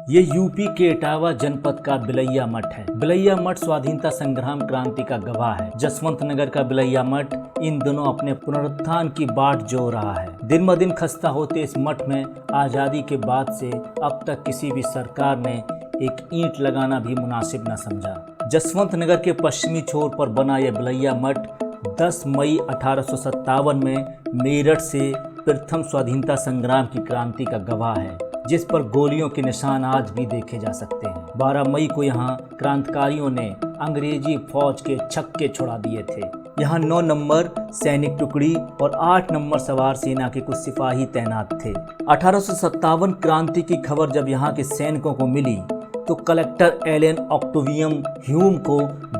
ये यूपी के इटावा जनपद का बिलैया मठ है। बिलैया मठ स्वाधीनता संग्राम क्रांति का गवाह है। जसवंत नगर का बिलैया मठ इन दिनों अपने पुनरुत्थान की बाट जो रहा है। दिन ब दिन खस्ता होते इस मठ में आज़ादी के बाद से अब तक किसी भी सरकार ने एक ईंट लगाना भी मुनासिब न समझा। जसवंत नगर के पश्चिमी छोर पर बना यह बिलैया मठ 10 मई 1857 में मेरठ से प्रथम स्वाधीनता संग्राम की क्रांति का गवाह है, जिस पर गोलियों के निशान आज भी देखे जा सकते हैं। 12 मई को यहाँ क्रांतिकारियों ने अंग्रेजी फौज के छक्के छुड़ा दिए थे। यहाँ 9 नंबर सैनिक टुकड़ी और 8 नंबर सवार सेना के कुछ सिपाही तैनात थे। 1857 क्रांति की खबर जब यहाँ के सैनिकों को मिली तो कलेक्टर एलन ऑक्टेवियन ह्यूम को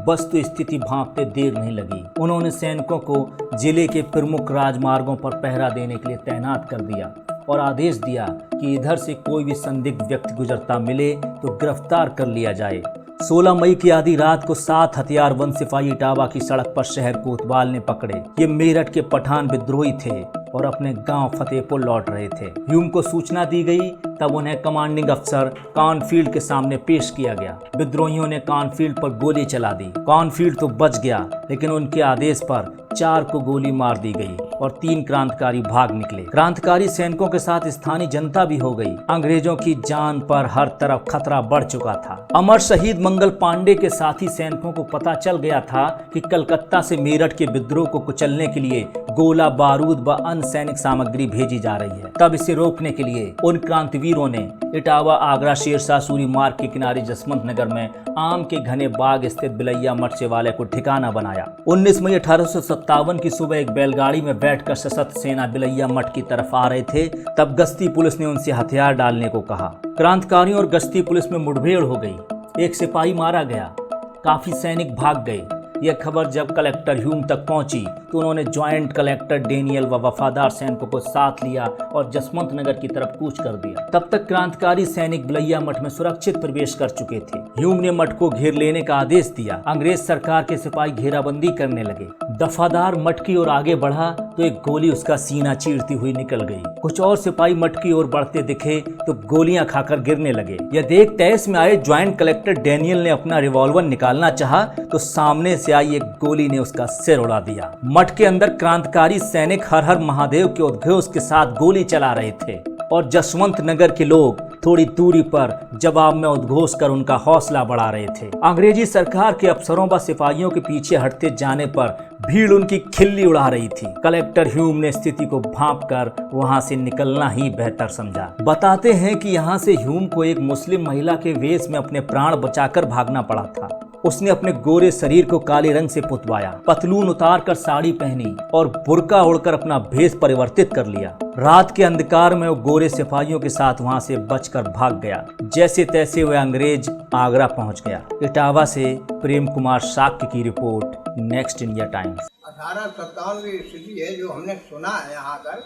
वस्तुस्थिति भांपते देर नहीं लगी। उन्होंने सैनिकों को जिले के प्रमुख राजमार्गों पर पहरा देने के लिए तैनात कर दिया और आदेश दिया कि इधर से कोई भी संदिग्ध व्यक्ति गुजरता मिले तो गिरफ्तार कर लिया जाए। 16 मई की आधी रात को 7 हथियारबंद सिपाही इटावा की सड़क पर शहर कोतवाल ने पकड़े। ये मेरठ के पठान विद्रोही थे और अपने गांव फतेहपुर लौट रहे थे। ह्यूम को सूचना दी गई, तब उन्हें कमांडिंग अफसर कॉर्नफील्ड के सामने पेश किया गया। विद्रोहियों ने कॉर्नफील्ड पर गोली चला दी। कॉर्नफील्ड तो बच गया, लेकिन उनके आदेश पर 4 को गोली मार दी गई और 3 क्रांतिकारी भाग निकले। क्रांतिकारी सैनिकों के साथ स्थानीय जनता भी हो गई। अंग्रेजों की जान पर हर तरफ खतरा बढ़ चुका था। अमर शहीद मंगल पांडे के साथी सैनिकों को पता चल गया था कि कलकत्ता से मेरठ के विद्रोह को कुचलने के लिए गोला बारूद व अन्य सैनिक सामग्री भेजी जा रही है। तब इसे रोकने के लिए उन क्रांतिवीरों ने इटावा आगरा शेरशाह सूरी मार्ग के किनारे जसवंत नगर में आम के घने बाग स्थित बिलैया मठ शिवालय को ठिकाना बनाया। 19 मई 1857 की सुबह एक बैलगाड़ी में बैठकर सशस्त्र सेना बिलैया मठ की तरफ आ रहे थे। तब गश्ती पुलिस ने उनसे हथियार डालने को कहा। क्रांतिकारियों और गश्ती पुलिस में मुठभेड़ हो गई। एक सिपाही मारा गया, काफी सैनिक भाग गए। यह खबर जब कलेक्टर ह्यूम तक पहुंची तो उन्होंने ज्वाइंट कलेक्टर डेनियल व वफादार सैनिकों को साथ लिया और जसवंत नगर की तरफ कूच कर दिया। तब तक क्रांतिकारी सैनिक बिलैया मठ में सुरक्षित प्रवेश कर चुके थे। ह्यूम ने मठ को घेर लेने का आदेश दिया। अंग्रेज सरकार के सिपाही घेराबंदी करने लगे। दफादार मठ की ओर आगे बढ़ा तो एक गोली उसका सीना चीरती हुई निकल गई। कुछ और सिपाही मठ की ओर बढ़ते दिखे तो गोलियां खाकर गिरने लगे। यह देख तैस में आए ज्वाइंट कलेक्टर डेनियल ने अपना रिवॉल्वर निकालना चाहा तो सामने से आई एक गोली ने उसका सिर उड़ा दिया। मठ के अंदर क्रांतिकारी सैनिक हर हर महादेव के उद्घोष के साथ गोली चला रहे थे और जसवंत नगर के लोग थोड़ी दूरी पर जवाब में उद्घोष कर उनका हौसला बढ़ा रहे थे। अंग्रेजी सरकार के अफसरों व सिपाहियों के पीछे हटते जाने पर भीड़ उनकी खिल्ली उड़ा रही थी। कलेक्टर ह्यूम ने स्थिति को भांपकर वहां से निकलना ही बेहतर समझा। बताते हैं कि यहाँ से ह्यूम को एक मुस्लिम महिला के वेश में अपने प्राण बचाकर भागना पड़ा था। उसने अपने गोरे शरीर को काले रंग से पुतवाया, पतलून उतार कर साड़ी पहनी और बुर्का ओढ़कर अपना भेष परिवर्तित कर लिया। रात के अंधकार में वो गोरे सिपाहियों के साथ वहां से बचकर भाग गया। जैसे तैसे वह अंग्रेज आगरा पहुंच गया। इटावा से प्रेम कुमार शाक्य की रिपोर्ट, नेक्स्ट इंडिया टाइम्स। 1857 की स्थिति है जो हमने सुना है यहाँ कर।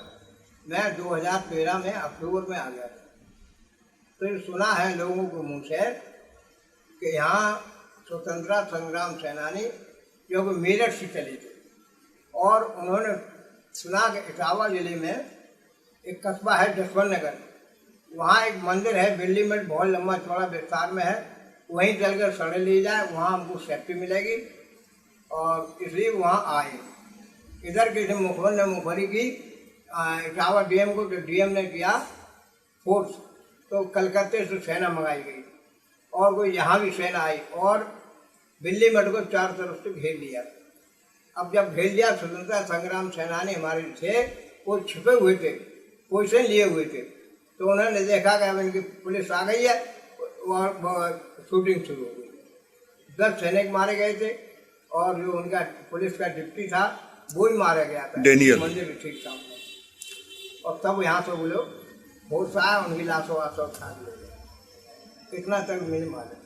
मैं 2013 में अक्टूबर में आ गया था। फिर सुना है लोगों को मुँह से कि यहाँ स्वतंत्रता संग्राम सेनानी जो कि मेरठ से चले थे और उन्होंने सुना कि इटावा जिले में एक कस्बा है जसवंत नगर, वहाँ एक मंदिर है बिल्ली मठ, बहुत लंबा चौड़ा विस्तार में है। वहीं चलकर शरण ली जाए, वहाँ हमको सेफ्टी मिलेगी और इसलिए वहाँ आए। इधर के मुखबर ने मुखबरी की इटावा डीएम को, तो डीएम ने किया फोर्स, तो कलकत्ते से सेना मंगाई गई और कोई यहाँ भी सेना आई और बिल्ली मठ को चारों तरफ से घेर लिया। अब जब घेर लिया, स्वतंत्रता संग्राम सेनानी हमारे थे, वो छिपे हुए थे, पोजीशन लिए हुए थे, तो उन्होंने देखा कि अब इनकी पुलिस आ गई है और शूटिंग शुरू हो गई। 10 सैनिक मारे गए थे और जो उनका पुलिस का डिप्टी था वो ही मारा गया था, मंदिर भी ठीक सामने। और तब यहाँ से वो लोग बहुत सा उनकी लाशों वाशों खा लिया। इतना तक मिल मारे।